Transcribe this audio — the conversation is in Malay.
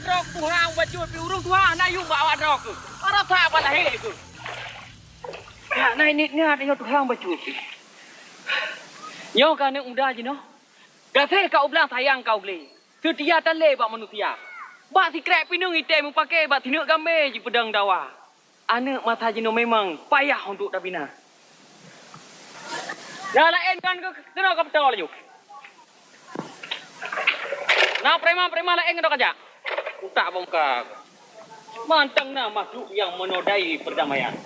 rok Tuhan baju urung Tuhan na yung bawa rok. Para sa apa lah itu. Ya, nah ini ada yang Tuhan baju. Nyo kan yang udah aja no. Gak kau bilang sayang kau beli. Setia tale bak manusia. Bak si krep pinung ite mu pakai bak tinuk gambe ji pedang dawa. Anak mata jino memang payah untuk dabina. Dah lain kan ke kena ke betul ju. Nah preman lain ke aja. Tak bongkar. Mantang na makhluk yang menodai perdamaian.